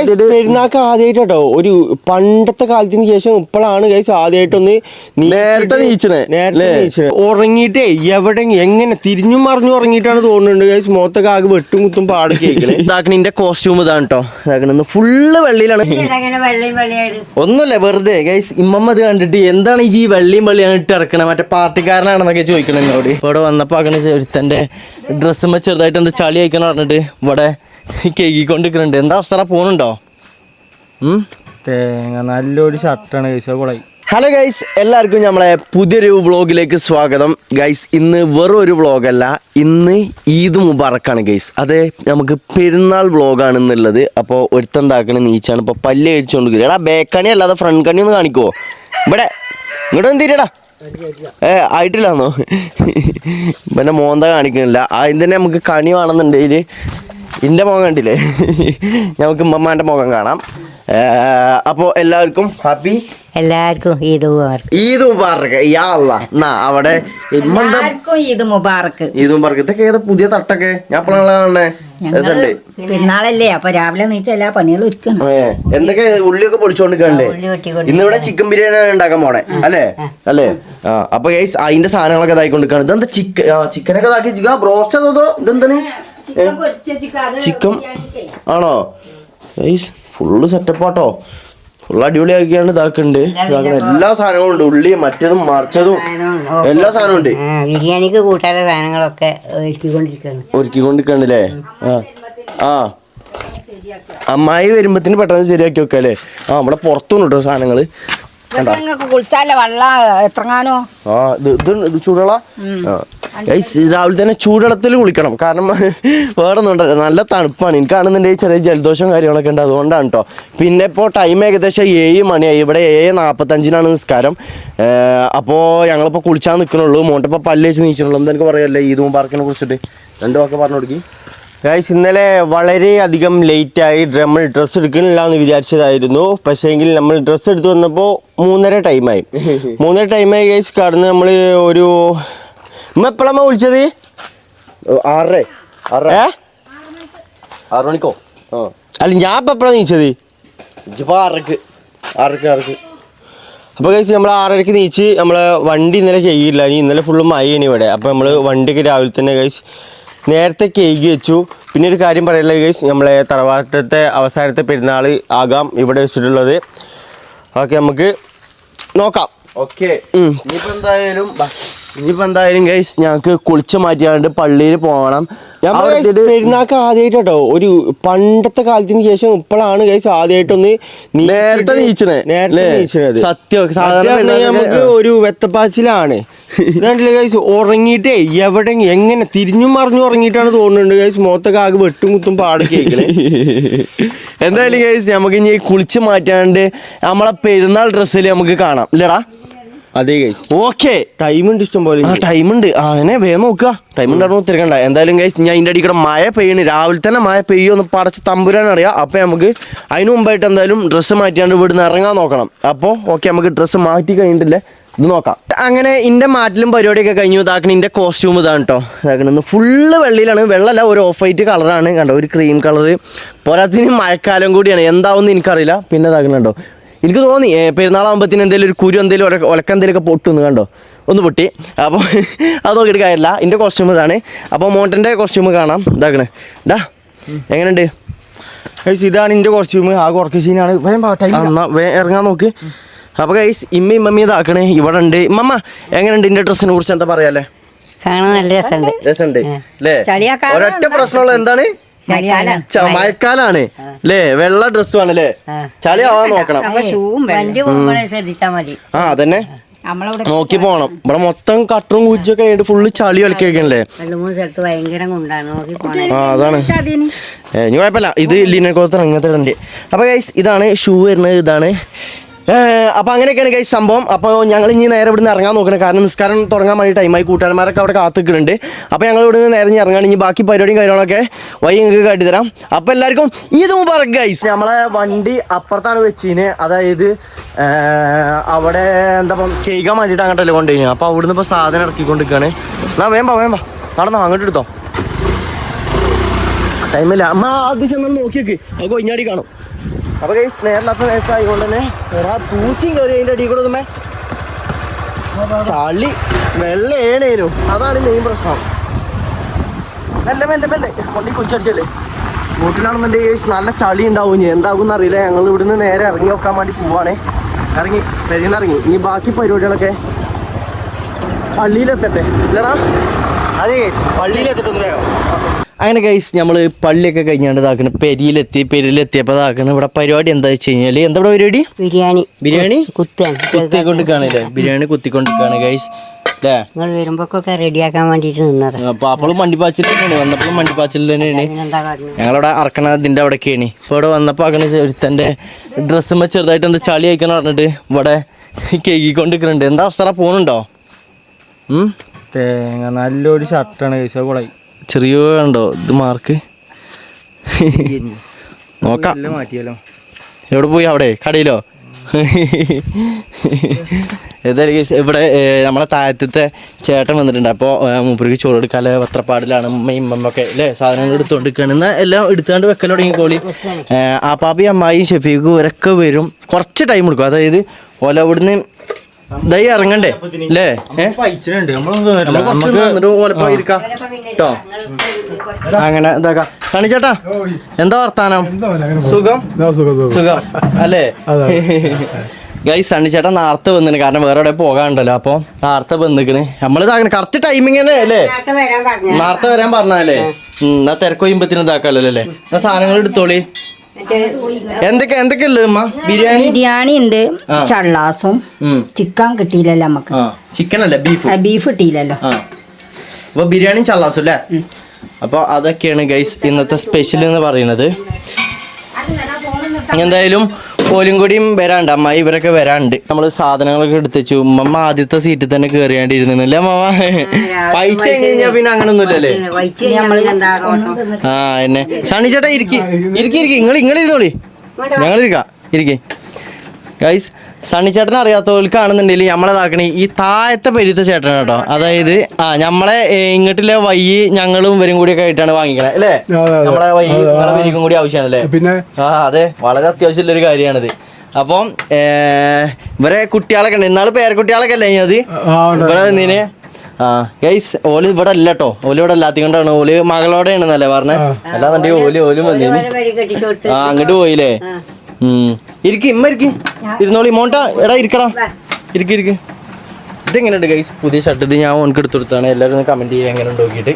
പെരുന്നാൾക്ക് ആദ്യമായിട്ടോ ഒരു പണ്ടത്തെ കാലത്തിന് ശേഷം ഇപ്പോഴാണ് ഗൈസ് ആദ്യമായിട്ടൊന്ന് നേരത്തെ ഉറങ്ങിയിട്ടേ എവിടെ എങ്ങനെ തിരിഞ്ഞും മറിഞ്ഞും ഉറങ്ങിയിട്ടാണ് തോന്നുന്നുണ്ട് ഗൈസ്. മുഖത്തൊക്കെ ആകെ വെട്ടും കുത്തും പാട് കേൾക്കണേ. ഇതാക്കണിന്റെ കോസ്റ്റ്യൂം ഇതാണ് കേട്ടോ. ഇതാക്കണെന്ന് ഫുള്ള് വെള്ളിയിലാണ്. ഒന്നുമില്ല വെറുതെ ഗൈസ്. ഇമ്മമ്മ ഇത് കണ്ടിട്ട് എന്താണ് ഈ വെള്ളിയും വെള്ളിയാണ് ഇട്ട് ഇറക്കണേ, മറ്റേ പാർട്ടിക്കാരനാണെന്നൊക്കെ ചോദിക്കണം എന്നോട്. ഇവിടെ വന്നപ്പോ അങ്ങനെ ഒരുത്തന്റെ ഡ്രസ്സുമ്മ ചെറുതായിട്ട് എന്താ ചളി അയക്കണം പറഞ്ഞിട്ട് ഇവിടെ കേക്കിക്കൊണ്ടിരിക്കുന്നുണ്ട്. എന്താ അവസര പോണുണ്ടോ? തേങ്ങ നല്ലൊരു ഷർട്ടാണ് ഗൈസ്. ഹലോ ഗൈസ്, എല്ലാവർക്കും നമ്മളെ പുതിയൊരു വ്ളോഗിലേക്ക് സ്വാഗതം. ഗൈസ് ഇന്ന് വെറും ഒരു വ്ളോഗല്ല, ഇന്ന് ഈദ് മുബാറക്കാണ് ഗൈസ്. അത് നമുക്ക് പെരുന്നാൾ വ്ളോഗാണെന്നുള്ളത്. അപ്പോൾ ഒരുത്തെന്താക്കണ നീച്ചാണ് ഇപ്പോൾ പല്ല് കഴിച്ചുകൊണ്ടിരിക്കുക. എടാ ബേക്കണി അല്ലാതെ ഫ്രണ്ട് കണി ഒന്ന് കാണിക്കുമോ? ഇവിടെ ഇങ്ങോട്ട് എന്തിരിടാ ആയിട്ടില്ലാന്നോ? പിന്നെ മോന്ത കാണിക്കുന്നില്ല. അതിന് തന്നെ നമുക്ക് കണി വേണമെന്നുണ്ടെങ്കിൽ എൻ്റെ മുഖം കണ്ടില്ലേ, നമുക്ക് ഉമ്മമാൻ്റെ മുഖം കാണാം. അപ്പോൾ എല്ലാവർക്കും ഹാപ്പി, എല്ലാവർക്കും ഈദ് മുബാറക്ക്. ഈദ് മുബാറക്ക്. യാ അല്ലാ. എന്നാ അവിടെ ഈദ് മുബാറക്ക്. ഈദ് മുബാറക്ക്. ഇതൊക്കെ ഏതാ പുതിയ തട്ടൊക്കെ? ഞാൻ കാണേ പെരുന്നാളല്ലേ, അപ്പൊ രാവിലെ നീച്ച എല്ലാ പണികളും ഒരുക്കണം. എന്തൊക്കെ ഉള്ളിയൊക്കെ പൊളിച്ചോണ്ടിരിക്കണ്ടേ? ഇന്നിവിടെ ചിക്കൻ ബിരിയാണി ഉണ്ടാക്കാൻ പോണേ അല്ലേ? അല്ലേ? ആ അപ്പൊ ഗൈസ് അതിന്റെ സാധനങ്ങളൊക്കെ ഇതായിക്കൊണ്ടിരിക്കാണ്. ഇതെന്താ ചിക്കനൊക്കെ ഇതാക്കി ബ്രോസ്റ്റ് അതോ ഇതെന്താണ്? ചിക്കൻ ആണോ ഗൈസ്? ഫുള്ള് സെറ്റപ്പാട്ടോ, ഫുള്ള് അടിപൊളിയാക്കിയാണ് ഇതാക്കുന്നുണ്ട്. എല്ലാ സാധനങ്ങളും ഉണ്ട്, ഉള്ളി മറ്റേതും മറിച്ചതും എല്ലാ സാധനവും ഉണ്ട്. ബിരിയാണിക്ക് കൂട്ടാനുള്ള സാധനങ്ങളൊക്കെ ഒരുക്കിക്കൊണ്ടിരിക്കണ്ടല്ലേ? ആ അമ്മായി വരുമ്പത്തിന് പെട്ടെന്ന് ശരിയാക്കി വെക്കാം അല്ലേ? ആ നമ്മുടെ പുറത്തുണ്ട് കേട്ടോ സാധനങ്ങള്. ചൂടുള്ള രാവിലെ തന്നെ ചൂടുവെള്ളത്തിൽ കുളിക്കണം. കാരണം വേറെ ഒന്നും ഉണ്ടല്ലോ, നല്ല തണുപ്പാണ്. എനിക്ക് കാണുന്നുണ്ടെങ്കിൽ ചെറിയ ജലദോഷം കാര്യങ്ങളൊക്കെ ഉണ്ട്, അതുകൊണ്ടാണ് കേട്ടോ. പിന്നെ ഇപ്പോൾ ടൈം ഏകദേശം 7 മണിയായി. ഇവിടെ 7:45 നിസ്കാരം. അപ്പോൾ ഞങ്ങളിപ്പോൾ കുളിച്ചാൽ നിൽക്കണുള്ളൂ. മോട്ടിപ്പോൾ പല്ല് വെച്ച് നീച്ചിട്ടുള്ളൂ. എന്തെനിക്ക് പറയുമല്ലേ ഈദ് മുബാറക്കിനെ കുറിച്ചിട്ട് 2 വാക്ക് പറഞ്ഞു കൊടുക്കി. ഗൈസ് ഇന്നലെ വളരെയധികം ലേറ്റായി. നമ്മൾ ഡ്രസ്സ് എടുക്കണില്ല എന്ന് വിചാരിച്ചതായിരുന്നു. പക്ഷേങ്കിൽ നമ്മൾ ഡ്രസ്സ് എടുത്ത് വന്നപ്പോൾ 3:30 ടൈമായി. 3:30 ടൈമായി ഗൈസ്. കടന്ന് നമ്മൾ ഒരു എപ്പോഴാണ് വിളിച്ചത്? 6 മണിക്കോ? അല്ല ഞാൻ ഇപ്പം എപ്പോഴാണ് നീച്ചത്? ഇപ്പോൾ 6:00. അപ്പോൾ ഗൈസ് നമ്മൾ 6:30 നീച്ച് നമ്മളെ വണ്ടി ഇന്നലെ ചെയ്യില്ല. ഇന്നലെ ഫുള്ള് മഴയാണ് ഇവിടെ. അപ്പോൾ നമ്മൾ വണ്ടിയൊക്കെ രാവിലെ തന്നെ ഗൈസ് നേരത്തെ കേക്ക് വെച്ചു. പിന്നെ ഒരു കാര്യം പറയല്ല ഗൈസ്, നമ്മളെ തറവാട്ടത്തെ അവസാനത്തെ പെരുന്നാൾ ആകാം ഇവിടെ വെച്ചിട്ടുള്ളത്. ഓക്കെ നമുക്ക് നോക്കാം. ഓക്കെ ഇനിയിപ്പോൾ എന്തായാലും ഗൈസ് ഞങ്ങൾക്ക് കുളിച്ച് മാറ്റിയാണ്ട് പള്ളിയിൽ പോകണം. പെരുന്നാൾക്ക് ആദ്യമായിട്ടോ ഒരു പണ്ടത്തെ കാലത്തിന് ശേഷം ഇപ്പോഴാണ് ഗൈസ് ആദ്യമായിട്ടൊന്ന് നേരത്തെ നീച്ചത്. സത്യം നമുക്ക് ഒരു വെത്തപ്പാച്ചിലാണ്. ഇതാണ്ടില്ല ഗൈസ്, ഉറങ്ങിയിട്ടേ എവിടെ എങ്ങനെ തിരിഞ്ഞും മറിഞ്ഞും ഉറങ്ങിയിട്ടാണ് തോന്നുന്നുണ്ട് ഗൈസ്. മുഖത്തൊക്കെ ആകെ വെട്ടും കുത്തും പാട് കേൾക്കണേ. എന്തായാലും ഗൈസ് നമുക്ക് ഇനി കുളിച്ച് മാറ്റാണ്ട് നമ്മളെ പെരുന്നാൾ ഡ്രസ്സിൽ നമുക്ക് കാണാം ഇല്ലടാ? അതെ ഗൈസ്. ഓക്കെ ടൈമുണ്ട്, ഇഷ്ടം പോലെ ടൈമുണ്ട്. അങ്ങനെ വേഗം നോക്കുക, ടൈം ഉണ്ടായിരുന്നു തിരക്കണ്ട. എന്തായാലും ഗൈസ് ഞാൻ ഇതിൻ്റെ അടിക്കൂടെ മഴ പെയ്യണ്. രാവിലെ തന്നെ മഴ പെയ്യുമെന്ന് പടച്ച് തമ്പുരാനറിയാം. അപ്പോൾ നമുക്ക് അതിന് മുമ്പായിട്ട് എന്തായാലും ഡ്രസ്സ് മാറ്റിയാണ്ട് ഇവിടുന്ന് ഇറങ്ങാൻ നോക്കണം. അപ്പോൾ ഓക്കെ നമുക്ക് ഡ്രസ്സ് മാറ്റി കഴിഞ്ഞിട്ടില്ലേ ഇത് നോക്കാം. അങ്ങനെ എൻ്റെ മാറ്റിലും പരിപാടിയൊക്കെ കഴിഞ്ഞു. ഇതാക്കണ എൻ്റെ കോസ്റ്റ്യൂം ഇതാണ് കേട്ടോ. ഇതാക്കണെന്ന് ഫുള്ള് വെള്ളിയിലാണ്. വെള്ളമല്ല, ഒരു ഓഫ് വൈറ്റ് കളറാണ് കണ്ടോ, ഒരു ക്രീം കളറ്. പോരാത്തിന് മഴക്കാലം കൂടിയാണ്, എന്താവുമെന്ന് എനിക്കറിയില്ല. പിന്നെ ഇതാക്കണുണ്ടോ, എനിക്ക് തോന്നി പെരുന്നാളാകുമ്പോഴത്തേന് എന്തെങ്കിലും ഒരു കുരു എന്തെങ്കിലും ഒലക്കെന്തെങ്കിലുമൊക്കെ പൊട്ടുന്നു കണ്ടോ, ഒന്ന് പൊട്ടി. അപ്പോൾ അത് നോക്കിയിട്ട് കാര്യമില്ല. എൻ്റെ കോസ്റ്റ്യൂം ഇതാണ്. അപ്പോൾ മോട്ടൻ്റെ കോസ്റ്റ്യൂം കാണാം. ഇതാക്കണേ ഡാ എങ്ങനെയുണ്ട് ഗൈസ്? ഇതാണ് എൻ്റെ കോസ്റ്റ്യൂം. ആ കുറച്ച് സീനാണ്. ഇറങ്ങാൻ നോക്ക്. അപ്പോൾ ഗൈസ് ഇമ്മ ഇതാക്കണേ ഇവിടെ ഉണ്ട്. ഇമ്മ എങ്ങനെയുണ്ട് എൻ്റെ ഡ്രസ്സിനെ കുറിച്ച് എന്താ പറയാല്ലേ? കാണാൻ നല്ല രസമുണ്ട് അല്ലേ? ഒരൊറ്റ പ്രശ്നമുള്ള എന്താണ്, മഴക്കാലാണ് അല്ലേ? വെള്ള ഡ്രസ്സും ആണല്ലേ, ചളി ആവാൻ നോക്കണം. ആ അതന്നെ നോക്കി പോണം. ഇവിടെ മൊത്തം കട്ടറും കുച്ചൊക്കെ ആയിട്ട് ഫുള്ള് ചളി കളിക്കല്ലേ. ആ അതാണ്. ഇനി കുഴപ്പമില്ല, ഇത് ലിനക്കോത്തർ അങ്ങനത്തെ ഉണ്ട്. അപ്പോൾ ഗൈസ് ഇതാണ് ഷൂ വരുന്നത്. ഇതാണ് അപ്പോൾ അങ്ങനെയൊക്കെയാണ് ഗൈസ് സംഭവം. അപ്പോൾ ഞങ്ങൾ ഇനി നേരെ ഇവിടുന്ന് ഇറങ്ങാൻ നോക്കണം. കാരണം നിസ്കാരം തുടങ്ങാൻ വേണ്ടി ടൈമായി. കൂട്ടുകാരന്മാരൊക്കെ അവിടെ കാത്തിക്കുന്നുണ്ട്. അപ്പോൾ ഞങ്ങൾ ഇവിടുന്ന് നേരെ ഇറങ്ങാൻ ഇനി ബാക്കി പരിപാടിയും കാര്യങ്ങളൊക്കെ വഴി നിങ്ങൾക്ക് കാട്ടിത്തരാം. അപ്പോൾ എല്ലാവർക്കും ഈദ് മുബാറക്ക് ഗൈസ്. നമ്മളെ വണ്ടി അപ്പുറത്താണ് വെച്ചിന്, അതായത് അവിടെ എന്താ കേൾക്കാൻ വേണ്ടിയിട്ട് അങ്ങോട്ടല്ലേ കൊണ്ടുപോയി. അപ്പോൾ അവിടുന്ന് ഇപ്പോൾ സാധനം ഇറക്കിക്കൊണ്ടിരിക്കുകയാണ്. എന്നാ വേമ്പ നടന്നോ, അങ്ങോട്ട് എടുത്തോ, ടൈമില്ല. അമ്മ ആദ്യം ചെന്ന് നോക്കിയേക്ക്, അത് കൊഞ്ഞാടി കാണും. അപ്പൊ ഗൈസ് നേരില്ലാത്ത നേരത്തെ ആയതുകൊണ്ട് തന്നെ പൂച്ചയും കയറി അതിന്റെ അടിയിൽ കൂടെ ഒന്നുമേ ചളി വെള്ളേണേനും അതാണ് മെയിൻ പ്രശ്നം. മെല്ലെ കൊണ്ടി കുളിച്ചടിച്ചല്ലേ ബോട്ടിലാണെന്നുണ്ടെങ്കിൽ ഗൈസ് നല്ല ചളി ഉണ്ടാവും. ഇനി എന്താകും എന്നറിയില്ല. ഞങ്ങൾ ഇവിടുന്ന് നേരെ ഇറങ്ങി നോക്കാൻ വേണ്ടി പോവാണേ. ഇറങ്ങി പെരുന്നിറങ്ങി ഇനി ബാക്കി പരിപാടികളൊക്കെ പള്ളിയിലെത്തട്ടെ ഇല്ലടാ. അതെ ഗൈസ് പള്ളിയിലെത്തിട്ടൊന്നും. അങ്ങനെ ഗൈസ് നമ്മൾ പള്ളിയൊക്കെ കഴിഞ്ഞാണ്ട് ഇതാക്കണം പെരിയിലെത്തിയപ്പോൾ ഇതാക്കണം. ഇവിടെ പരിപാടി എന്താ വെച്ച് കഴിഞ്ഞാൽ എന്താ പരിപാടി? ബിരിയാണി കുത്തിക്കൊണ്ടിരിക്കുകയാണല്ലേ. ബിരിയാണി കുത്തിക്കൊണ്ടിരിക്കുകയാണ് ഗൈസ് അല്ലേ. നിങ്ങൾ വരുമ്പോഴൊക്കെ റെഡിയാക്കാൻ വേണ്ടിയിട്ട് നിന്നത്. അപ്പോൾ അപ്പോഴും വണ്ടിപ്പാച്ചിൽ തന്നെയാണ്. വന്നപ്പോഴും വണ്ടിപ്പാച്ചിൽ തന്നെയാണ്. ഞങ്ങളവിടെ അറക്കണതിൻ്റെ അവിടെയൊക്കെയാണ്. ഇപ്പോൾ ഇവിടെ വന്നപ്പോൾ അങ്ങനെ ഒരുത്തൻ്റെ ഡ്രസ്സുമ്പോൾ ചെറുതായിട്ട് എന്താ ചളി അയക്കണം പറഞ്ഞിട്ട് ഇവിടെ കേക്കിക്കൊണ്ടിരിക്കുന്നുണ്ട്. എന്താ അവസര പോകുന്നുണ്ടോ? തേങ്ങ നല്ലൊരു ഷർട്ടാണ് കഴിച്ച കുളായി. ചെറിയ ഉണ്ടോ ഇത് മാർക്ക്? നോക്കാം മാറ്റിയല്ലോ. എവിടെ പോയി? അവിടെ കടയിലോ? ഏതായാലും ഇവിടെ നമ്മളെ താഴത്തെ ചേട്ടൻ വന്നിട്ടുണ്ട്. അപ്പോൾ മൂപ്പർക്ക് ചോറ് എടുക്കാതെ പത്രപ്പാടിലാണ്. ഇമ്മൊക്കെ അല്ലേ സാധനങ്ങൾ എടുത്തുകൊണ്ട് നിൽക്കുകയാണ്. എന്നാൽ എല്ലാം എടുത്തുകൊണ്ട് വെക്കൽ തുടങ്ങിക്കോളി. ആപ്പാപ്പി അമ്മായിയും ഷെഫീഖും ഇവരൊക്കെ വരും. കുറച്ച് ടൈം എടുക്കും. അതായത് ഓല ഇവിടുന്ന് ദൈ ഇറങ്ങണ്ടേ അല്ലേ? ഓലപ്പോ ഇരിക്കാം കേട്ടോ. അങ്ങനെ ഇതാക്കാം. സണിച്ചേട്ടാ എന്താ വർത്താനം? സുഖം അല്ലേ? ഗൈസ് സണ്ണിച്ചേട്ടൻ നേരത്തെ വന്നിന്. കാരണം വേറെ എവിടെ പോകാണ്ടല്ലോ. അപ്പോൾ നേരത്തെ വന്നിക്കണ്. നമ്മളിതാക്കണ കറക്റ്റ് ടൈമിങ് തന്നെ അല്ലേ? നേരത്തെ വരാൻ പറഞ്ഞല്ലേ? എന്നാ തിരക്കൊയ്യുമ്പത്തിന് ഇതാക്കാമല്ലോ അല്ലേ? എന്നാ സാധനങ്ങൾ എടുത്തോളി. എന്തൊക്കെ ഉള്ളത്? ബിരിയാണി ഉണ്ട്, ചള്ളാസും ചിക്കൻ കിട്ടിയില്ലല്ലോ നമുക്ക്. ചിക്കൻ അല്ലേ ബീഫ് കിട്ടിയില്ലല്ലോ. അപ്പൊ ബിരിയാണിയും ചള്ളാസും അല്ലേ? അപ്പൊ അതൊക്കെയാണ് ഗൈസ് ഇന്നത്തെ സ്പെഷ്യൽ എന്ന് പറയുന്നത്. എന്തായാലും പോലും കൂടിയും വരാണ്ട്. അമ്മായി ഇവരൊക്കെ വരാണ്ട്. നമ്മള് സാധനങ്ങളൊക്കെ എടുത്തുവെച്ചു. ഉമ്മ ആദ്യത്തെ സീറ്റിൽ തന്നെ കയറിയാണ്ടിരുന്നല്ലേ അമ്മ? പൈച്ച കഴിഞ്ഞാ പിന്നെ അങ്ങനെ ഒന്നുമില്ലല്ലേ? ആ എന്നെ സണ്ണിച്ചേട്ടാ ഇരിക്കി നിങ്ങളിരുന്നോളി. ഞങ്ങളിരിക്കാം. ഗൈസ് സണ്ണിച്ചേട്ടനെ അറിയാത്തവർക്കാണെന്നുണ്ടെങ്കിൽ നമ്മളതാക്കണേ ഈ താഴത്തെ പെരുത്ത ചേട്ടൻ കേട്ടോ. അതായത് നമ്മളെ ഇങ്ങോട്ടിലെ വയ്യ് ഞങ്ങളും ഇവരും കൂടി ഒക്കെ ആയിട്ടാണ് വാങ്ങിക്കണേ അല്ലേ? നമ്മളെ വയ്യ് നിങ്ങളെ പെരിക്കും കൂടി ആവശ്യമാണല്ലേ? പിന്നെ അതെ, വളരെ അത്യാവശ്യമുള്ളൊരു കാര്യമാണിത്. അപ്പം ഇവരെ കുട്ടികളൊക്കെ ഉണ്ട്. ഇന്നാള് പേരക്കുട്ടികളൊക്കെ അല്ലേ അത് ഇവിടെ നിന്നീനെ. ഗൈസ് ഓല് ഇവിടെ അല്ല കേട്ടോ. ഓല് ഇവിടെ അല്ലാത്ത കൊണ്ടാണ്. ഓല് മകളോടെയാണെന്നല്ലേ പറഞ്ഞേ? അല്ലാന്നുണ്ടെങ്കിൽ ഓലും വന്നീന്. അങ്ങോട്ട് പോയില്ലേ? ഇമ്മ ഇരുന്നോളി. മോണ്ട എടാ ഇരിക്കടാ. ഇരിക്ക്. ഇതെങ്ങനെയുണ്ട് ഗൈസ് പുതിയ ഷർട്ട്? ഇത് ഞാൻ ഓനക്ക് എടുത്തു കൊടുത്താണ്. എല്ലാവരും ഒന്ന് കമന്റ് ചെയ്യാൻ എങ്ങനെ നോക്കിയിട്ട്.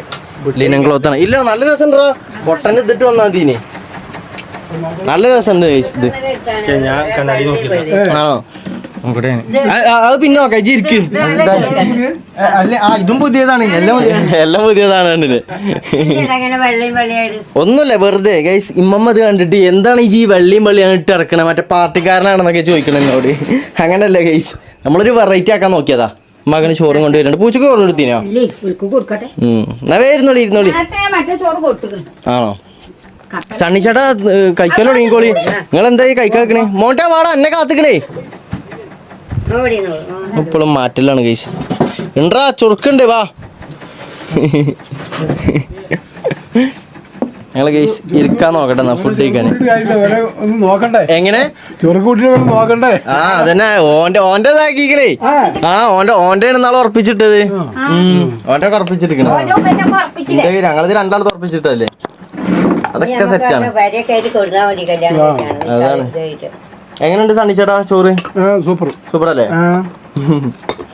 ലിനൻ ക്ലോത്ത് ആണ്. ഇല്ല നല്ല രസമുണ്ടോ? പൊട്ടനെ ഇതിട്ട് വന്നാൽ മതി. നല്ല രസമുണ്ട് ഗൈസ് ഇത്. ഞാൻ കണ്ണാടി നോക്കിയില്ല. ആണോ? അത് പിന്നെ നോക്കാം. ഇരിക്ക്. ഇതും പുതിയതാണ്. എല്ലാം പുതിയതാണ്. കണ്ടില്ലേ? ഒന്നുമില്ല വെറുതെ ഗൈസ്. ഇമ്മമ്മ ഇത് കണ്ടിട്ട് എന്താണ് ഈ വെള്ളിയും വെള്ളിയാണ് ഇട്ട് ഇറക്കണേ? മറ്റേ പാർട്ടിക്കാരനാണെന്നൊക്കെ ചോദിക്കണം എന്നോട്. അങ്ങനല്ലേ ഗൈസ്, നമ്മളൊരു വെറൈറ്റി ആക്കാൻ നോക്കിയതാ. മകന് ചോറും കൊണ്ട് വരുന്നുണ്ട്. പൂച്ചക്ക് ചോറ് കൊടുത്തിനോ? എന്നാ ഇരുന്നോളി. ആണോ? സണ്ണിച്ചേട്ടാ കഴിക്കലോ തുടങ്ങിക്കോളി. നിങ്ങൾ എന്തായി കഴിക്കാക്കണേ? മോണ്ടാ വാടാ, എന്നെ കാത്തിക്കണേ. ഇപ്പോഴും മാറ്റലാണ് ഗൈസ്. ഉണ്ടാ ചുറുക്കുണ്ട് വാ. ഞങ്ങള് ഗൈസ് ഇരിക്കാൻ നോക്കട്ടെ ഫുഡ് കഴിക്കാൻ. എങ്ങനെ നോക്കണ്ടേ? അതന്നെ ഓന്റെ ഇതാക്കിക്കണേ. ഓന്റെ നാളെ ഉറപ്പിച്ചിട്ടത്. ഓന്റെ ഉറപ്പിച്ചിരിക്കണേ. ഞങ്ങളിത് രണ്ടാളത് ഉറപ്പിച്ചിട്ടല്ലേ? അതൊക്കെ സെറ്റാണ്. അതാണ്. എങ്ങനെയുണ്ട് സണ്ണിച്ചേട്ടാ ചോറ്? സൂപ്പർ അല്ലേ?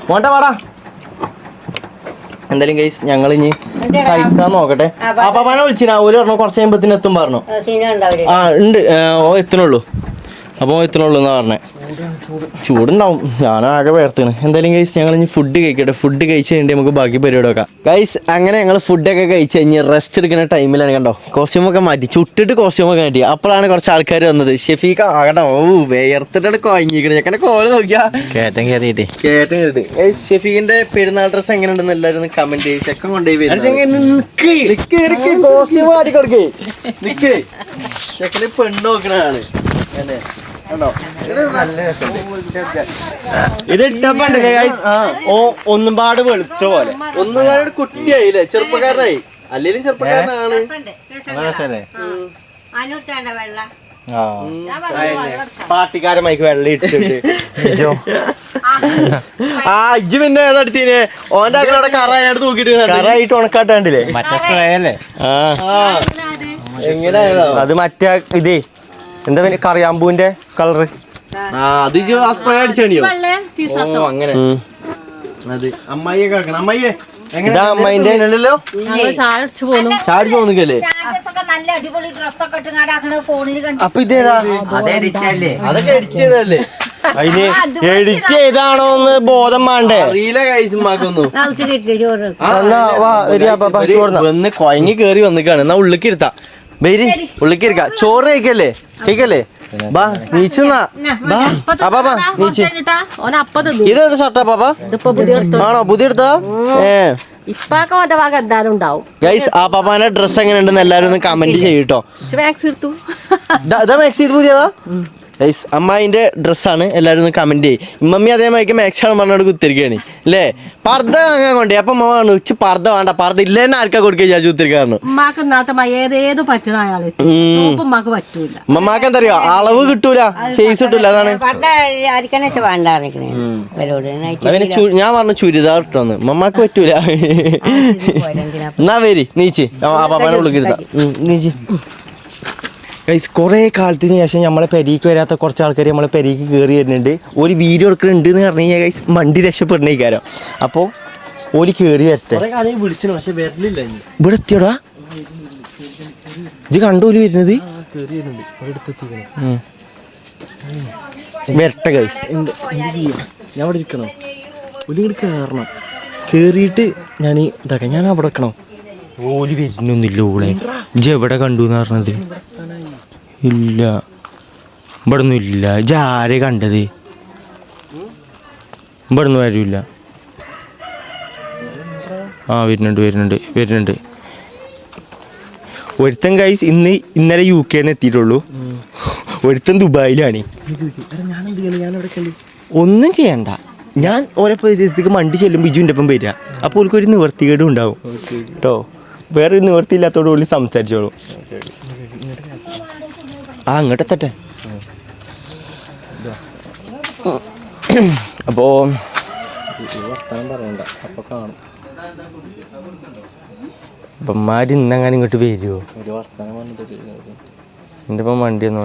മോണ്ട വാടാ. എന്തായാലും ഗൈസ് ഞങ്ങൾ ഇനി കഴിക്കാൻ നോക്കട്ടെ. പാപ്പാനെ വിളിച്ചിനാ. ഓല് പറഞ്ഞു കുറച്ച് കഴിയുമ്പത്തിന് എത്തും പറഞ്ഞു. ഉണ്ട് എത്തണുള്ളൂ. അപ്പോൾ എത്തണുള്ളൂ എന്നാ പറഞ്ഞേ. ചൂടുണ്ടാവും. ഞാനാകെ വേർത്തിന്. എന്തായാലും ഗൈസ് ഞങ്ങൾ ഇനി ഫുഡ് കഴിക്കട്ടെ. ഫുഡ് കഴിച്ച് കഴിഞ്ഞിട്ട് നമുക്ക് ബാക്കി പരിപാടി വെക്കാം ഗൈസ്. അങ്ങനെ ഞങ്ങൾ ഫുഡൊക്കെ കഴിച്ച് കഴിഞ്ഞ് റെസ്റ്റ് എടുക്കുന്ന ടൈമിലാണ് കണ്ടോ കോസ്റ്റ്യൂമൊക്കെ മാറ്റി. ചുട്ടിട്ട് കോസ്റ്റ്യൂമൊക്കെ മാറ്റി. അപ്പോഴാണ് കുറച്ച് ആൾക്കാർ വന്നത്. ഷെഫീഖ ആകട്ടോ വേർത്തിട്ടാണ് കുഴങ്ങിക്കണേ. ചെക്കനെ കോല നോക്കിയാ കേറ്റം കയറിയിട്ട് ഗൈസ്. ഷെഫീഖിന്റെ പെരുന്നാൾ ഡ്രസ് എങ്ങനെയുണ്ടെന്ന് എല്ലാവരും കമന്റ് ചെയ്ത് ചെക്കൻ കൊണ്ടുപോയി കോസ്റ്റ്യൂം മാറ്റി കൊടുക്കേ. നിക്ക് ചെക്കന് പെണ്ണ് നോക്കണതാണ് അല്ലേ? ഇത് ഇട്ടപ്പണ്ട് ഒന്നും പാട് വെളുത്ത പോലെ. ഒന്നുകാരുടെ കുട്ടിയായില്ലേ? ചെറുപ്പക്കാരനായി. അല്ലെങ്കിലും ചെറുപ്പക്കാരനാണ്. പാർട്ടിക്കാരമായിക്ക് വെള്ളം ഇട്ടിട്ട് ആ ഇജ്ജ് പിന്നെ ഏതടുത്തീന് ഓന്റെ അവിടെ കറായിട്ട് തൂക്കിട്ട് കറായിട്ട് ഉണക്കാട്ടാണ്ടില്ലേ മറ്റേ സ്പ്രേ അല്ലേ എങ്ങനെയാ അത് മറ്റേ ഇതേ എന്താ പിന്നെ കറിയാമ്പൂന്റെ കളറ് അത് ആ സ്പ്രേ അടിച്ചണിയോ ഓ അങ്ങനെ അത് അമ്മായിയെ കേൾക്കണം അമ്മായിയെ ഇതാ അമ്മായിന്റെ ചാടി പോന്നിക്കല്ലേ നല്ല അടിപൊളി ഡ്രസ്സൊക്കെ ഇട്ട് ഫോണിൽ കണ്ടു. അപ്പൊ ഇതേതാ അതൊക്കെ എഡിറ്റ് ചെയ്തല്ലേ അതിന് എഡിറ്റ് ചെയ്താണോ എന്ന് ബോധം വേണ്ടേ അറിയില്ല കൈസുമാക്കൊന്നും വന്ന് കൊയങ്ങി കേറി വന്നിക്കാണ് എന്നാ ഉള്ളിക്ക് ഇരുത്താ വരി ഉള്ളിക്ക് ഇരിക്ക ചോറ് കഴിക്കല്ലേ കഴിക്കല്ലേ ബാ നീച്ചെന്നാ ബാ നീച്ച് ഇതെന്താ ഷർട്ടാ പാപ്പാ ആണോ പുതിയ എടുത്താ ഇപ്പൊക്കെ ഓന്റെ ഭാഗം എന്തായാലും ഉണ്ടാവും. ഗൈസ് ആ പാപ്പാന്റെ ഡ്രസ് എങ്ങനെ ഉണ്ടെന്ന് എല്ലാരും ഒന്ന് കമന്റ് ചെയ്യട്ടോ. മാക്സ് എടുത്തു ഇതാ മാക്സ് ചെയ്ത് പുതിയതാ ഗൈസ് അമ്മായിന്റെ ഡ്രസ്സാണ് എല്ലാരും ഒന്ന് കമന്റ് ചെയ്യും. ഇമ്മമ്മി അതേമാതിരി മാക്സ് ആണ് പറഞ്ഞോട് കുത്തിരിക്കുകയാണ് അല്ലേ പർദ്ദ വാങ്ങാൻ കൊണ്ടേ അപ്പൊ മോണ് ഉച്ച പർദ്ദ വേണ്ട പർദ്ദ ഇല്ലെന്നെ ആർക്കാ കൊടുക്കുക വിചാരിച്ചു കുത്തിരിക്കാണ് ഉമ്മാക്ക് ഇന്നാത്ത ഏതേത് പറ്റണ അയാള് ഉമ്മാക്ക് പറ്റൂല ഉമ്മമാക്ക് എന്താ അറിയോ അളവ് കിട്ടൂല സൈസ് കിട്ടൂല അതാണ് ഞാൻ പറഞ്ഞു ചുരിദാർ ഇട്ടോന്ന് ഉമ്മമാക്ക് പറ്റൂല എന്നാ വരി നീച്ച് ആ പാപ്പാനെ വിളിക്കരുതാ നീച്ച് ഗൈസ് കുറേ കാലത്തിന് ശേഷം നമ്മളെ പെരീക്ക് വരാത്ത കുറച്ച് ആൾക്കാർ നമ്മളെ പെരീക്ക് കയറി വരുന്നുണ്ട് ഒരു വീഡിയോ എടുക്കുന്നുണ്ട് എന്ന് പറഞ്ഞു കഴിഞ്ഞാൽ ഗൈസ് മണ്ടി രക്ഷപ്പെടണേക്കാരം അപ്പോൾ ഓല് കയറി വരട്ടെ വിളിച്ചു പക്ഷെ വരലില്ല ഇവിടെ എത്തിയോടാ ഇത് കണ്ടോല് വരുന്നത് വരട്ടെ ഗൈസ് ഞാൻ അവിടെ ഇരിക്കണം ഒരു ഇങ്ങോട്ട് കയറണം കയറിയിട്ട് ഞാൻ ഇതാക്കാം ഞാൻ അവിടെ വെക്കണം ഓല് വരുന്നൊന്നുമില്ല ഓളെ ഇജ്ജ് എവിടെ കണ്ടു എന്ന് പറഞ്ഞത് ഇല്ല ഇവിടെ ഒന്നും ഇല്ല ഇജ്ജ് ആരെ കണ്ടത് ഇവിടെ ഒന്നും വരില്ല ആ വരുന്നുണ്ട് ഒരുത്തൻ ഗൈസ് ഇന്നലെ UK എത്തിയിട്ടുള്ളൂ ഒരുത്തൻ ദുബായിലാണ് ഒന്നും ചെയ്യണ്ട ഞാൻ ഓരോ പരിസ്ഥിതിക്ക് മണ്ടി ചെല്ലുമ്പോൾ ബിജുവിൻ്റെ ഒപ്പം വരിക അപ്പോൾ ഓൾക്കൊരു നിവർത്തികേടും ഉണ്ടാവും കേട്ടോ വേറെ നിവർത്തിയില്ലാത്തോട് കൂടി സംസാരിച്ചോളൂ ആ അങ്ങോട്ട് എത്തട്ടെ അപ്പോ അപ്പന്മാര് ഇന്നങ്ങനെ ഇങ്ങോട്ട് വരുമോ എൻ്റെ ഇപ്പം വണ്ടി ഒന്നും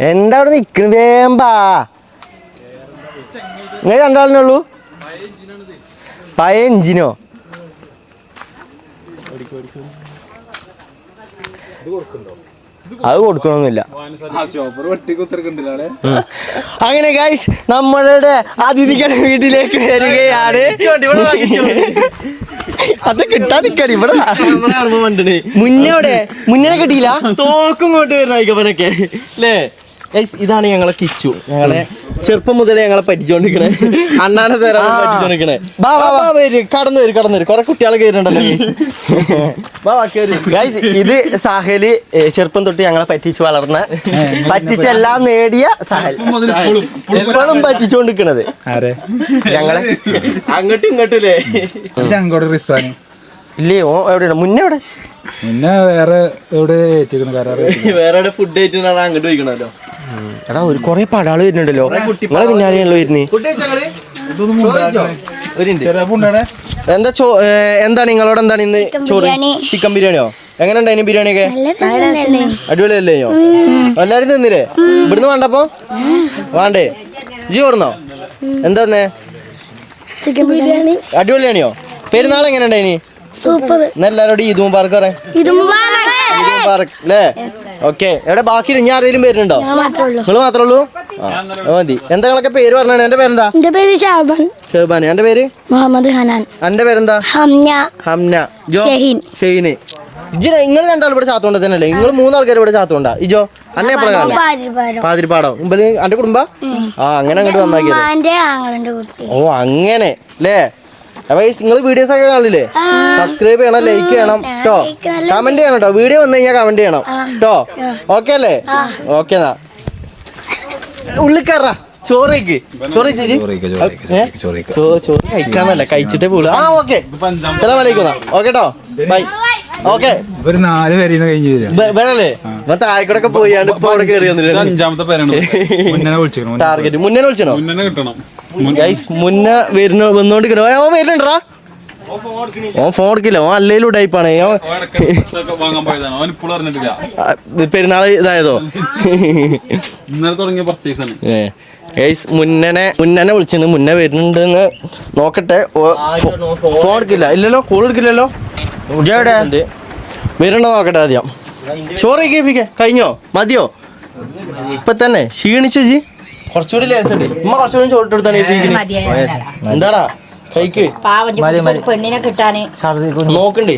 എന്താ അവിടെ നിൽക്കണ വേമ്പാ നിങ്ങൾ രണ്ടാളിനേ ഉള്ളൂ പഴയ എഞ്ചിനോ അത് കൊടുക്കണമെന്നില്ല അങ്ങനെ ഗൈസ് നമ്മളുടെ അതിഥികൾ വീട്ടിലേക്ക് വരികയാണ് അത് കിട്ടാ നിക്കടി ഇവിടെ മുന്നേ കിട്ടിയില്ല തോക്കും കൊണ്ട് വരുന്നൊക്കെ അല്ലേ ഗൈസ് ഇതാണ് ഞങ്ങളെ കിച്ചു ഞങ്ങളെ ചെറുപ്പം മുതലേ ഞങ്ങളെ പറ്റിച്ചോണ്ടിരിക്കണേ അണ്ണാനെ തരാൻ പറ്റിച്ചോണ്ടിരിക്കണേ കടന്നു വരും കുറെ കുട്ടികളെ കയറുന്നുണ്ടല്ലോ ഗൈസ് ഇത് സാഹല് ചെറുപ്പം തൊട്ട് ഞങ്ങളെ പറ്റിച്ച് വളർന്ന പറ്റിച്ചെല്ലാം നേടിയ സാഹൽ ഇപ്പോഴും പറ്റിച്ചോണ്ടിരിക്കണത് ഞങ്ങളെ അങ്ങോട്ടും ഇങ്ങോട്ടും ഇല്ലേ ഓ എവിടെയാണ് മുന്നേ എവിടെ വേറെ ഫുഡ് ആയിട്ട് അങ്ങോട്ട് പോയിക്കണല്ലോ എടാ ഒരു കൊറേ പടാള് വരുന്നുണ്ടല്ലോ നിങ്ങളെ പിന്നാലെയാണല്ലോ വരുന്നേ എന്താ എന്താണ് നിങ്ങളോട് എന്താണ് ഇന്ന് ചോറ് ചിക്കൻ ബിരിയാണിയോ എങ്ങനെ ഉണ്ടായി ബിരിയാണിയൊക്കെ അടിപൊളിയല്ലേയോ എല്ലാരും തിന്നില്ലേ ഇവിടുന്ന് വേണ്ടപ്പോ വേണ്ടേ ജി ഓടുന്നോ എന്താന്നേ ചിക്കൻ ബിരിയാണി അടിപൊളിയാണിയോ പെരുന്നാൾ എങ്ങനെ ഉണ്ടായിനി സൂപ്പർ എല്ലാരോടും ഈദ് മുബാറക് പറയാം അല്ലേ ഓക്കെ എവിടെ ബാക്കി ഇനി ആരെങ്കിലും പേരുണ്ടോ നിങ്ങൾ മാത്രമേ ഉള്ളൂ മതി എന്താ നിങ്ങളൊക്കെ പേര് പറഞ്ഞാണ് എന്റെ പേരെന്താ എന്റെ പേര് ഷഹബാൻ എന്റെ പേര് മുഹമ്മദ് ഹനാൻ എന്റെ പേരെന്താ ഹംന ഷെയ്ന് ഇജ്ജ് നിങ്ങൾ രണ്ടാൾ ഇവിടെ ചാത്തോണ്ട തന്നെ അല്ലേ നിങ്ങൾ മൂന്നാൾക്കാർ ഇവിടെ ചാത്തോണ്ടാ ഇജോ അന്നെ എപ്പോഴാണ് പാതിരിപ്പാടോ മുമ്പിൽ എന്റെ കുടുംബ ആ അങ്ങനെ അങ്ങോട്ട് വന്നാക്കിയത് ഓ അങ്ങനെ അല്ലേ അപ്പൊ നിങ്ങൾ വീഡിയോസ് ഒക്കെ കാണില്ലേ സബ്സ്ക്രൈബ് ചെയ്യണം ലൈക്ക് ചെയ്യണം കേട്ടോ കമന്റ് ചെയ്യണം കേട്ടോ വീഡിയോ വന്നു കഴിഞ്ഞാൽ കമന്റ് ചെയ്യണം കേട്ടോ ഓക്കെ അല്ലേ ഓക്കെ എന്നാ ഉള്ളിൽ കയറാ ചോറ് കഴിക്കാന്നല്ല കഴിച്ചിട്ടേ പോളൂ ആ ഓക്കെ അസ്സലാമു അലൈക്കും ഓക്കെ കേട്ടോ ബൈ. ഓക്കെ ഒരു 4 പേരിന്ന് കഴിഞ്ഞ് വരിക. വേണല്ലേ താഴെക്കൂടെ പോയാണ്ട് ഇപ്പൊ അവിടെ കയറി വന്നിട്ട് അഞ്ചാമത്തെ പേരാണ് മുന്നേ വിളിച്ചിരുന്നു. ടാർഗറ്റ് മുന്നേ വിളിച്ചോ മുന്നേ കിട്ടണം. ഗൈസ് മുന്നേ വന്നോണ്ടിരിക്കണോ ഓ വരുന്നുണ്ടാ ഓൻ ഫോൺ എടുക്കില്ല ഓൻ അല്ലേലും ടൈപ്പാണ് വാങ്ങാൻ പോയതാണ്. അവൻ ഇപ്പോൾ അറിഞ്ഞിട്ടില്ല. പെരുന്നാൾ ഇതായതോ ഇന്നലെ തുടങ്ങിയ പർച്ചേസ് ആണ്. ഗൈസ് മുന്നനെ വിളിച്ചിട്ടുണ്ട് മുന്നേ വരുന്നുണ്ടെന്ന് നോക്കട്ടെ. ഫോൺ എടുക്കില്ല ഇല്ലല്ലോ കോൾ എടുക്കില്ലല്ലോ വരുന്നുണ്ടോ നോക്കട്ടെ ആദ്യം. ചോറ് കേൾപ്പിക്ക കഴിഞ്ഞോ മതിയോ ഇപ്പൊ തന്നെ ക്ഷീണിച്ചു ജി കുറച്ചുകൂടി ലേസുണ്ട് ഉമ്മ കുറച്ചുകൂടി ചോറിട്ടെടുത്താണ് എന്താടാ കൈക്ക് പെണ്ണിനെ കിട്ടാന് നോക്കണ്ടേ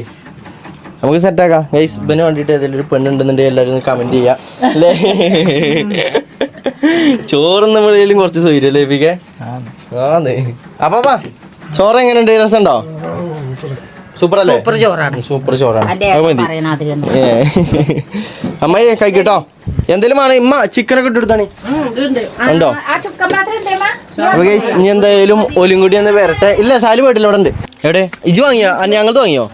നമുക്ക് സെറ്റാക്കാം ഗൈസ് ഇവന് വേണ്ടിട്ട് ഏതെങ്കിലും ഒരു പെണ്ണുണ്ടെന്നുണ്ടെങ്കിൽ എല്ലാവരും കമന്റ് ചെയ്യാം അല്ലേ ചോറും നമ്മളേലും കുറച്ച് സൗകര്യല്ലേ ഏൽപ്പിക്കേ ആന്ന് അപ്പാ ചോറ് എങ്ങനെയുണ്ട് രസമുണ്ടോ സൂപ്പർ അല്ലേ സൂപ്പർ ചോറാണ് അമ്മായി കഴിക്കട്ടോ എന്തേലും ആണ് ഇമ്മ ചിക്കനൊക്കെ ഇട്ടെടുത്താണ് ഉണ്ടോ ഇനി എന്തായാലും ഓലും കൂടി ഒന്ന് വരട്ടെ ഇല്ല സാല് പോയിട്ടില്ല ഇവിടെ ഉണ്ട് എവിടെ ഇജ് വാങ്ങിയോ ഞങ്ങളത് വാങ്ങിയോ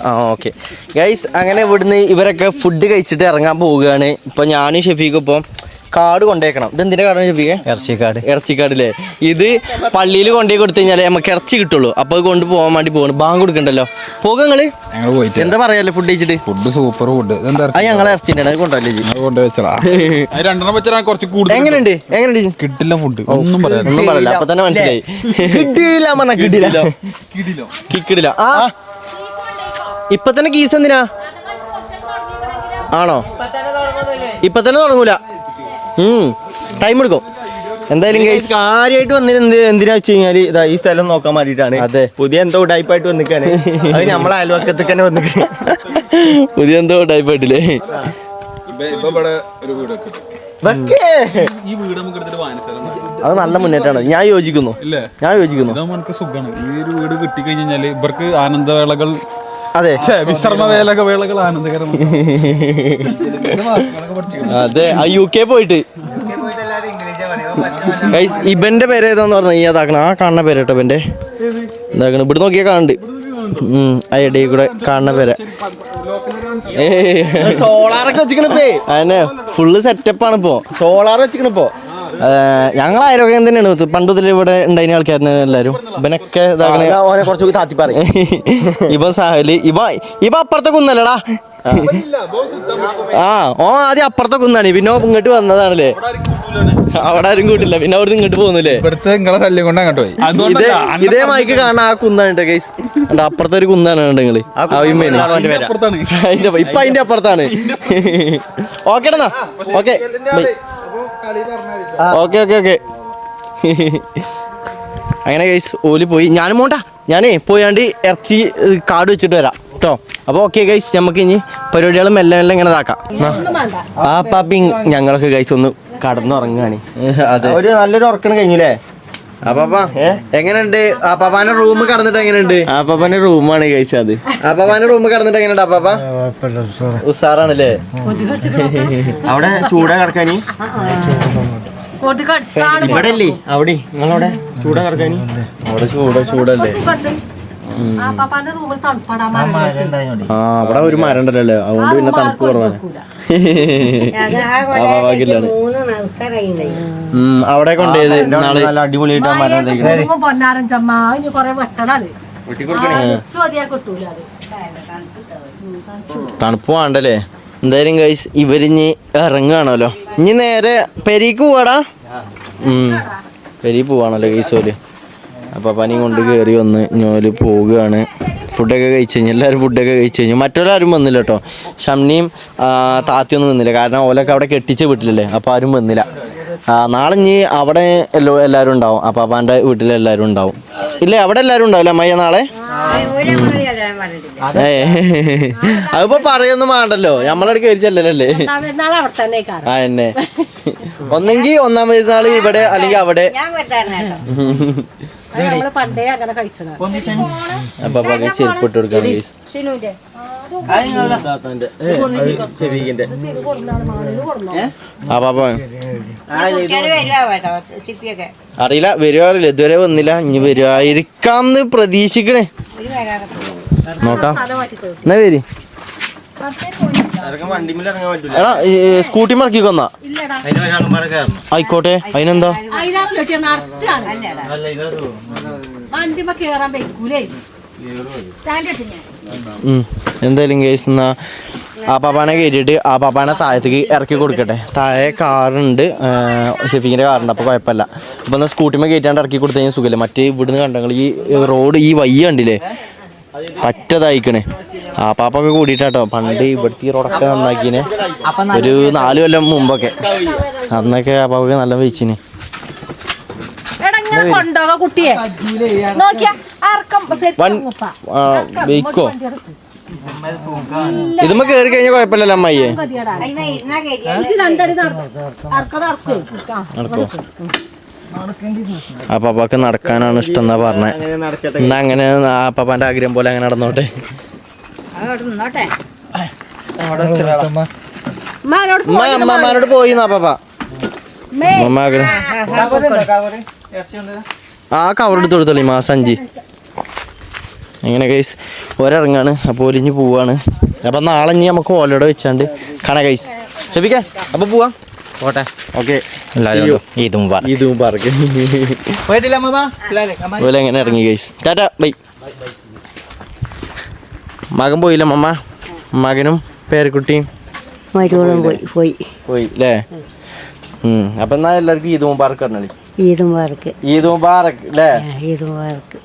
ആ ഓക്കെ ഗൈസ് അങ്ങനെ ഇവിടുന്ന് ഇവരൊക്കെ ഫുഡ് കഴിച്ചിട്ട് ഇറങ്ങാൻ പോവുകയാണ് ഇപ്പൊ ഞാനും ഷെഫീഖും ഇപ്പം കാട് കൊണ്ടേക്കണം ഇത് എന്തിന്റെ കാടാണ് ഷെഫീഖെ ഇറച്ചിക്കാടില്ലേ ഇത് പള്ളിയിൽ കൊണ്ടുപോയി കൊടുത്തു കഴിഞ്ഞാലേ നമുക്ക് ഇറച്ചി കിട്ടുള്ളൂ അപ്പൊ കൊണ്ട് പോകാൻ വേണ്ടി പോകണം ബാങ്ക് കൊടുക്കണ്ടല്ലോ പോകുക നിങ്ങള് എന്താ പറയാല്ലേ ഫുഡ് കഴിച്ചിട്ട് ഫുഡ് സൂപ്പർ ഫുഡ് അത് ഞങ്ങളെ ഇറച്ചിന്റെ അത് കൊണ്ടുപോയില്ലേ എങ്ങനെയുണ്ട് കിട്ടില്ല ഫുഡ് ഒന്നും പറയല്ല അപ്പൊ തന്നെ മനസ്സിലായി കിട്ടിയില്ല പറഞ്ഞ കിട്ടില്ല ആ ഇപ്പൊ തന്നെ കീസ് എന്തിനാ ആണോ ഇപ്പൊ തന്നെ തുടങ്ങൂല ടൈം എടുക്കും എന്തായാലും കാര്യമായിട്ട് വന്നിട്ട് എന്തിനാ വെച്ച് കഴിഞ്ഞാല് ഇതാ ഈ സ്ഥലം നോക്കാൻ വേണ്ടിട്ടാണ് അതെ പുതിയ എന്തോ ടൈപ്പായിട്ട് വന്നിക്കാണ് അത് നമ്മളെ അയൽവക്കത്തേക്ക് തന്നെ വന്നിക്കാണ് പുതിയ എന്തോ ടൈപ്പായിട്ടില്ലേ അത് നല്ല മുന്നേറ്റാണ് ഞാൻ യോജിക്കുന്നു സുഖമാണ് ഈ ഒരു വീട് കിട്ടിക്കഴിഞ്ഞാല് ഇവർക്ക് ആനന്ദവേളകൾ അതെ വിശ്രമ വേളകൾ ആനന്ദകരമാണ്. അതെ ആ UK പോയിട്ട് ഇവന്റെ പേര് ഏതാന്ന് പറഞ്ഞ ഈ അതാക്കണം ആ കാണുന്ന പേര് കേട്ടോ ഇവന്റെ എന്താക്കണം ഇവിടെ നോക്കിയാ കാണുന്നുണ്ട് ആ ഇടയിൽ കൂടെ കാണുന്ന പേര് സോളാറൊക്കെ വെച്ചിക്കണിപ്പേ അതന്നെ ഫുള്ള് സെറ്റപ്പാണ് ഇപ്പോ സോളാർ വെച്ചിക്കണിപ്പോ ഞങ്ങൾ ആരോഗ്യം തന്നെയാണ് പണ്ട് മുതൽ ഇവിടെ ഉണ്ടായിരുന്ന ആൾക്കാരനെ എല്ലാരും ഇവനൊക്കെ ഓനെ കുറച്ചുകൂടി താത്തി പറയും ഇവൻ സാഹലി ഇവ അപ്പുറത്തെ കുന്നല്ലടാ ആ ഓ ആദ്യം അപ്പുറത്തെ കുന്നാണ് പിന്നെ ഇങ്ങോട്ട് വന്നതാണല്ലേ അവിടെ ആരും കൂട്ടില്ല പിന്നെ അവിടെ ഇങ്ങോട്ട് പോകുന്നില്ലേ ഇതേ മൈക്ക് കാണാൻ ആ കുന്നാണ് ഗൈസ് അപ്പുറത്തെ ഒരു കുന്നാണ് നിങ്ങള് ഇപ്പൊ അതിന്റെ അപ്പുറത്താണ് ഓക്കെ എന്നാ ഓക്കെ ഓക്കെ ഓക്കെ ഓക്കെ അങ്ങനെ ഗൈസ് ഓല് പോയി ഞാനും പോണ്ട ഞാനേ പോയാണ്ട് ഇറച്ചി കാട് വെച്ചിട്ട് വരാം കേട്ടോ അപ്പൊ ഓക്കെ ഗൈസ് നമുക്ക് ഇനി പരിപാടികൾ മെല്ലെ മെല്ലെ ഇങ്ങനെ ഇതാക്കാം ആ പാപ്പി ഞങ്ങളൊക്കെ ഗൈസ് ഒന്ന് കടന്നുറങ്ങാണ് അതെ ഒരു നല്ലൊരു ഉറക്കണം കഴിഞ്ഞില്ലേ അപ്പാ എങ്ങനെയുണ്ട് അപ്പാപ്പാന്റെ റൂം കടന്നിട്ട് എങ്ങനെയുണ്ട് അപ്പാപ്പാന്റെ റൂമാണ് ഗൈസ് അത് അപ്പാപ്പാന്റെ റൂം കടന്നിട്ട് എങ്ങനെയുണ്ട് അപ്പാപ്പ ഉസാറാണല്ലേ അവിടെ ചൂടാ കിടക്കാനി ഇവിടെ അല്ലേ അവിടെ നിങ്ങളവിടെ ചൂടാ കിടക്കാനി അവിടെ ചൂടല്ലേ ആ അവിടെ ഒരു മരം ഉണ്ടല്ലോ അതുകൊണ്ട് പിന്നെ തണുപ്പ് കുറവാണ് അവിടെ കൊണ്ടുപോയത് നാളെ നല്ല അടിപൊളിയായിട്ട് ആ മരം തണുപ്പ് വേണ്ടല്ലേ എന്തായാലും ഗൈസ് ഇവരിഞ്ഞ് ഇറങ്ങുകയാണല്ലോ ഇനി നേരെ പെരീക്ക് പോവാടാ പെരി പോവാണല്ലോ ഗൈസോല് അപ്പൊ പനി കൊണ്ട് കയറി വന്ന് ഞോല് പോവുകയാണ് ഫുഡൊക്കെ കഴിച്ചു കഴിഞ്ഞു എല്ലാവരും ഫുഡൊക്കെ കഴിച്ചു കഴിഞ്ഞു മറ്റൊരാരും വന്നില്ല കേട്ടോ ഷംനിയും താത്തിയൊന്നും വന്നില്ല കാരണം ഓലൊക്കെ അവിടെ കെട്ടിച്ച് വീട്ടിലല്ലേ അപ്പോൾ ആരും വന്നില്ല നാളെ ഇനി അവിടെ എല്ലാവരും ഉണ്ടാവും അപ്പാപ്പാൻ്റെ വീട്ടിലെല്ലാവരും ഉണ്ടാവും ഇല്ലേ അവിടെ എല്ലാവരും ഉണ്ടാവില്ല അമ്മയ്യ നാളെ അതിപ്പോ പറയൊന്നും വേണ്ടല്ലോ നമ്മളവിടെ കയറിച്ചല്ലേ ആ എന്നെ ഒന്നെങ്കിൽ ഒന്നാം പെരുന്നാള് ഇവിടെ അല്ലെങ്കിൽ അവിടെ അപ്പൊ ചെരുപ്പ് ഇട്ട് കൊടുക്കാം അറിയില്ല വരുവാറില്ല ഇതുവരെ വന്നില്ല ഇനി വരുവായിരിക്കാന്ന് പ്രതീക്ഷിക്കണേ നോക്കാം എന്നാ പേര് എടാ സ്കൂട്ടി മറക്കി കൊന്നാ ആയിക്കോട്ടെ അതിനെന്താ വണ്ടിമ്മ കേറാൻ വെക്കൂലേ എന്തായാലും കേസ് എന്നാ ആ പാപ്പാനെ കയറ്റിയിട്ട് ആ പാപ്പാനെ താഴത്തേക്ക് ഇറക്കി കൊടുക്കട്ടെ. താഴെ കാറുണ്ട്, ഷെഫീഖിൻ്റെ കാറുണ്ട്, അപ്പോൾ കുഴപ്പമില്ല. അപ്പോൾ എന്നാൽ സ്കൂട്ടിമേ കയറ്റാണ്ട് ഇറക്കി കൊടുത്തു കഴിഞ്ഞാൽ സുഖമില്ല. മറ്റേ ഇവിടുന്ന് കണ്ടെങ്കിൽ ഈ റോഡ് ഈ വയ്യ കണ്ടില്ലേ പറ്റതായിക്കണേ. ആ പാപ്പൊക്കെ കൂടിയിട്ടാട്ടോ പണ്ട് ഇവിടുത്തെ ഈ റോഡൊക്കെ നന്നാക്കിനെ ഒരു 4 കൊല്ലം മുമ്പൊക്കെ. അന്നൊക്കെ ആ പാപ്പൊക്കെ നല്ല വെച്ചിന്. കുട്ടിയെ വെയ്ക്കോ ഇതുമ്മ കേറി കഴിഞ്ഞാൽ കുഴപ്പമില്ലല്ലോ അമ്മയെ. നടക്കോ? ആ പാപ്പാക്ക് നടക്കാനാണ് ഇഷ്ടം എന്നാ പറഞ്ഞേ. എന്നാ അങ്ങനെ ആ പാപ്പാന്റെ ആഗ്രഹം പോലെ അങ്ങനെ നടന്നോട്ടെ. അമ്മമാരോട് പോയി പാപ്പ ആ കവറെടുത്ത് കൊടുത്തോളി സഞ്ചി. അങ്ങനെ ഗൈസ് ഒരിറങ്ങാണ്. അപ്പോൾ ഒലിഞ്ഞ് പോവാണ്. അപ്പം നാളെ ഇനി നമുക്ക് ഓലോടെ വെച്ചാണ്ട് കാണാം ഗൈസ്. ഷെഫിക്ക അപ്പോൾ പോവാം. ഓട്ടെ ഓക്കെ. എല്ലാവരും ഇതും പാർക്ക് പോലെ എങ്ങനെ ഇറങ്ങി ഗൈസ്. Tata bye. മകൻ പോയില്ല മമ്മ. മകനും പേരക്കുട്ടിയും പോയി അല്ലേ? അപ്പം എന്നാൽ എല്ലാവർക്കും ഈദ് മുബാറക്ക് പറഞ്ഞോളി. ഈദ് മുബാറക്ക് ഈദ് മുബാറക്ക് അല്ലേ? ഈദ് മുബാറക്ക്.